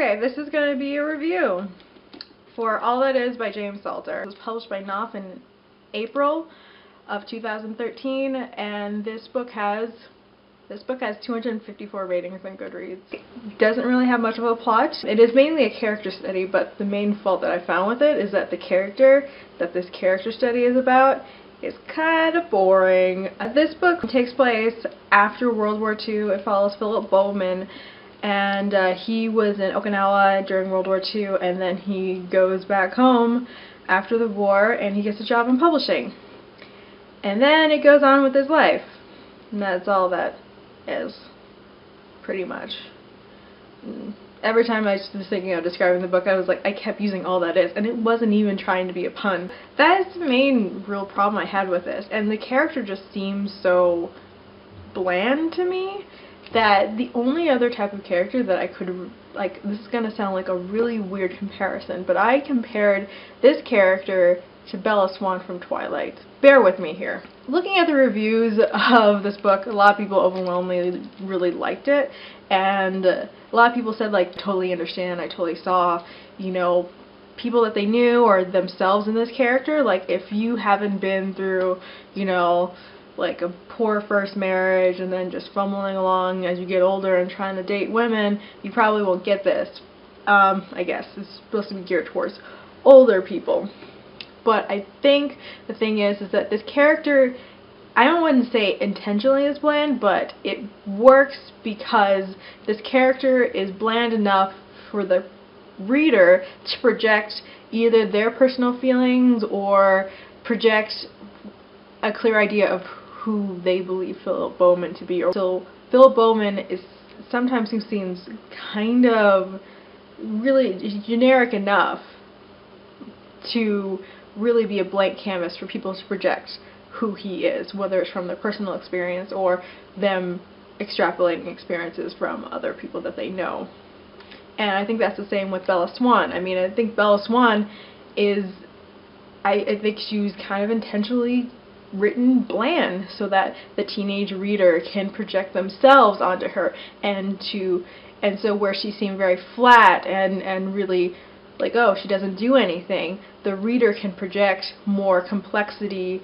Okay, this is going to be a review for All That Is by James Salter. It was published by Knopf in April of 2013, and this book has 254 ratings on Goodreads. It doesn't really have much of a plot. It is mainly a character study, but the main fault that I found with it is that the character that this character study is about is kind of boring. This book takes place after World War II. It follows Philip Bowman, and he was in Okinawa during World War II, and then he goes back home after the war and he gets a job in publishing. And then it goes on with his life. And that's all that is, pretty much. Every time I was thinking of describing the book, I kept using all that is, and it wasn't even trying to be a pun. That is the main real problem I had with this, and the character just seems so bland to me that the only other type of character that I could, this is gonna sound like a really weird comparison, but I compared this character to Bella Swan from Twilight. Bear with me here. Looking at the reviews of this book, a lot of people overwhelmingly really liked it, and a lot of people said, totally understand, I totally saw, people that they knew or themselves in this character. If you haven't been through, a poor first marriage and then just fumbling along as you get older and trying to date women, you probably won't get this. I guess it's supposed to be geared towards older people. But I think the thing is that this character, I wouldn't say intentionally is bland, but it works because this character is bland enough for the reader to project either their personal feelings or project a clear idea of who they believe Philip Bowman to be. So Philip Bowman is sometimes he seems kind of really generic enough to really be a blank canvas for people to project who he is, whether it's from their personal experience or them extrapolating experiences from other people that they know. And I think that's the same with Bella Swan. I think Bella Swan is, I think she was kind of intentionally written bland so that the teenage reader can project themselves onto her, and so where she seemed very flat and really oh, she doesn't do anything, the reader can project more complexity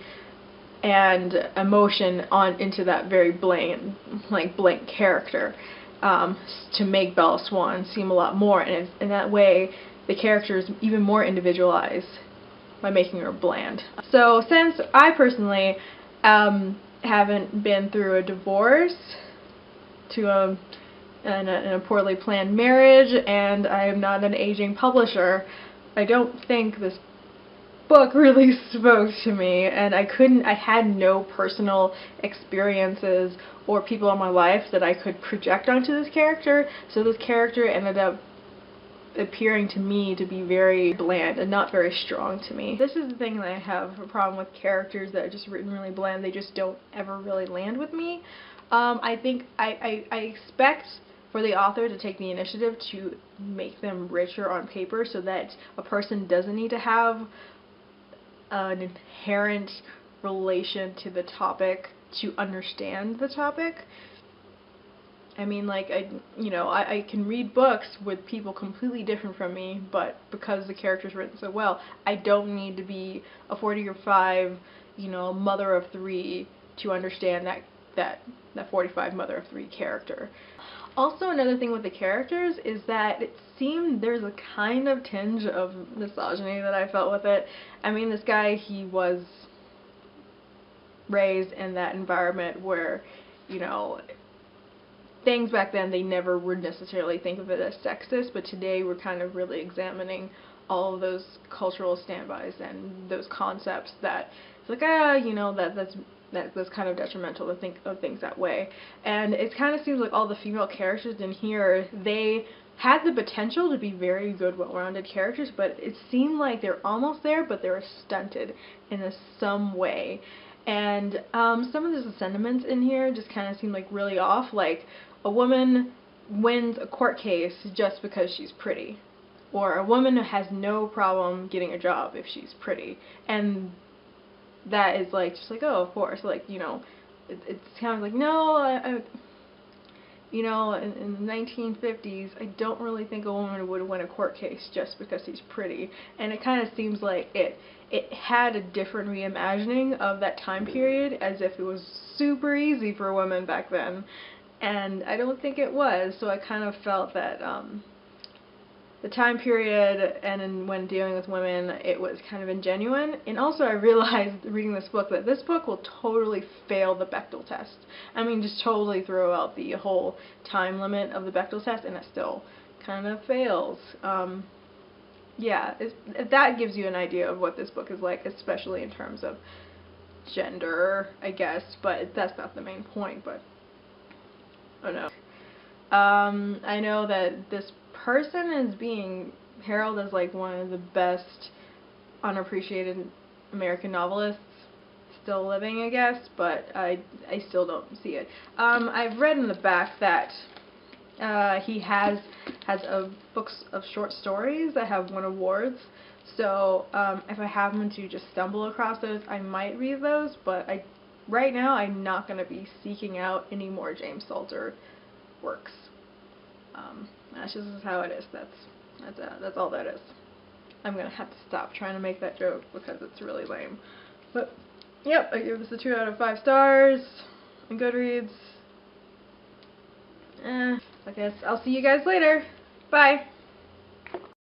and emotion into that very blank character, to make Bella Swan seem a lot more, and in that way the character is even more individualized by making her bland. So since I personally haven't been through a divorce to and a poorly planned marriage, and I am not an aging publisher, I don't think this book really spoke to me, and I had no personal experiences or people in my life that I could project onto this character, so this character ended up appearing to me to be very bland and not very strong to me. This is the thing that I have a problem with characters that are just written really bland. They just don't ever really land with me. I think I expect for the author to take the initiative to make them richer on paper so that a person doesn't need to have an inherent relation to the topic to understand the topic. I can read books with people completely different from me, but because the character's written so well, I don't need to be a 45, mother of three to understand that 45 mother of three character. Also, another thing with the characters is that it seemed there's a kind of tinge of misogyny that I felt with it. This guy, he was raised in that environment where, things back then they never would necessarily think of it as sexist, but today we're kind of really examining all of those cultural standbys and those concepts that it's that's kind of detrimental to think of things that way. And it kind of seems like all the female characters in here, they had the potential to be very good, well-rounded characters, but it seemed like they're almost there, but they were stunted in some way. And some of the sentiments in here just kind of seem really off. A woman wins a court case just because she's pretty, or a woman has no problem getting a job if she's pretty, and that is oh, of course, it's kind of no, You know, in the 1950s, I don't really think a woman would win a court case just because she's pretty. And it kind of seems like it had a different reimagining of that time period, as if it was super easy for women back then. And I don't think it was, so I kind of felt that the time period and when dealing with women, it was kind of ingenuine. And also I realized reading this book that this book will totally fail the Bechdel test. I mean, just totally throw out the whole time limit of the Bechdel test, and it still kind of fails. Yeah, that gives you an idea of what this book is like, especially in terms of gender, I guess, but that's not the main point, but I don't know. I know that this person is being heralded as like one of the best unappreciated American novelists still living, I guess, but I still don't see it. I've read in the back that he has books of short stories that have won awards, so if I happen to just stumble across those, I might read those, but right now I'm not going to be seeking out any more James Salter works. That's just how it is. That's all that is. I'm gonna have to stop trying to make that joke because it's really lame. But yep, I give this a 2 out of 5 stars on Goodreads. I guess I'll see you guys later. Bye.